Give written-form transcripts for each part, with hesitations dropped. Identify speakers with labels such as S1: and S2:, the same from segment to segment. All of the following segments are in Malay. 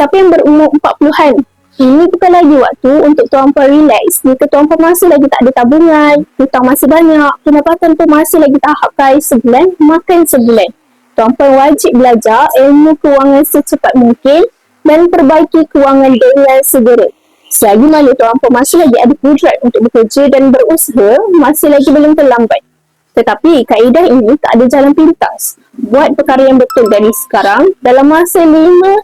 S1: Siapa yang berumur 40-an, ini bukan lagi waktu untuk tuan-puan relax. Jika tuan-puan masih lagi tak ada tabungan, hutang masih banyak, pendapatan pun masih lagi tahap kaya sebulan, makan sebulan. Tuan-puan wajib belajar ilmu kewangan secepat mungkin dan perbaiki kewangan dengan segera. Selagi mana tuan-puan masih lagi ada kudrat untuk bekerja dan berusaha, masih lagi belum terlambat. Tetapi kaedah ini tak ada jalan pintas. Buat perkara yang betul dari sekarang, dalam masa 5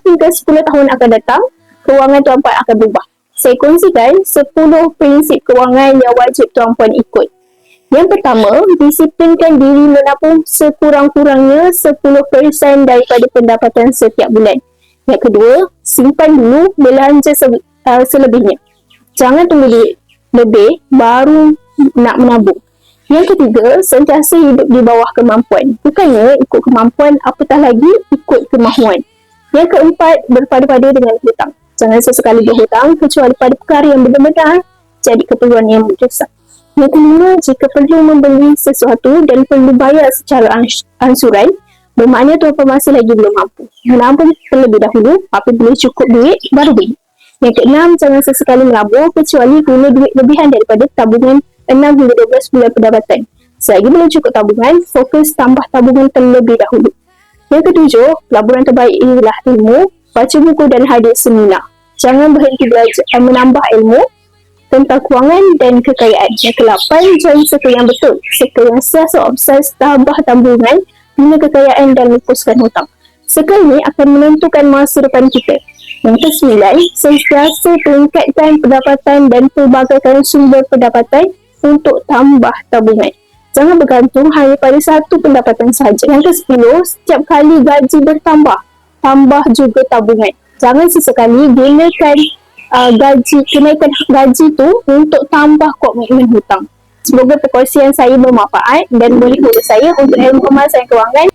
S1: hingga 10 tahun akan datang, kewangan tuan-puan akan berubah. Saya kongsikan 10 prinsip kewangan yang wajib tuan-puan ikut. Yang pertama, disiplinkan diri menabung sekurang-kurangnya 10% daripada pendapatan setiap bulan. Yang kedua, simpan dulu belanja selebihnya. Jangan tunggu duit lebih baru nak menabung. Yang ketiga, sentiasa hidup di bawah kemampuan. Bukannya ikut kemampuan, apatah lagi ikut kemahuan. Yang keempat, berpada-pada dengan hutang. Jangan sesekali berhutang kecuali pada perkara yang benar-benar jadi keperluan yang mendesak. Yang kelima, jika perlu membeli sesuatu dan perlu bayar secara ansuran, bermakna tuan-puan masih lagi belum mampu. Menabung terlebih dahulu, apabila cukup duit, baru beli. Yang keenam, jangan sesekali melabur kecuali guna duit lebihan daripada tabungan 6 hingga 12 bulan pendapatan. Selagi belum cukup tabungan, fokus tambah tabungan terlebih dahulu. Yang ketujuh, pelaburan terbaik ialah ilmu, baca buku dan hadir seminar. Jangan berhenti belajar menambah ilmu tentang kewangan dan kekayaan. Yang ke-8, join circle yang betul. Circle yang sentiasa obses tambah tabungan, bina kekayaan dan lepaskan hutang. Circle ini akan menentukan masa depan kita. Yang ke-9, sentiasa tingkatkan pendapatan dan pelbagaikan sumber pendapatan untuk tambah tabungan. Jangan bergantung hanya pada satu pendapatan sahaja. Yang ke-10, setiap kali gaji bertambah, tambah juga tabungan. Jangan sesekali gunakan kenaikan gaji tu untuk tambah komitmen hutang. Semoga perkongsian saya bermanfaat dan boleh guna saya untuk ilmu pemasaran kewangan.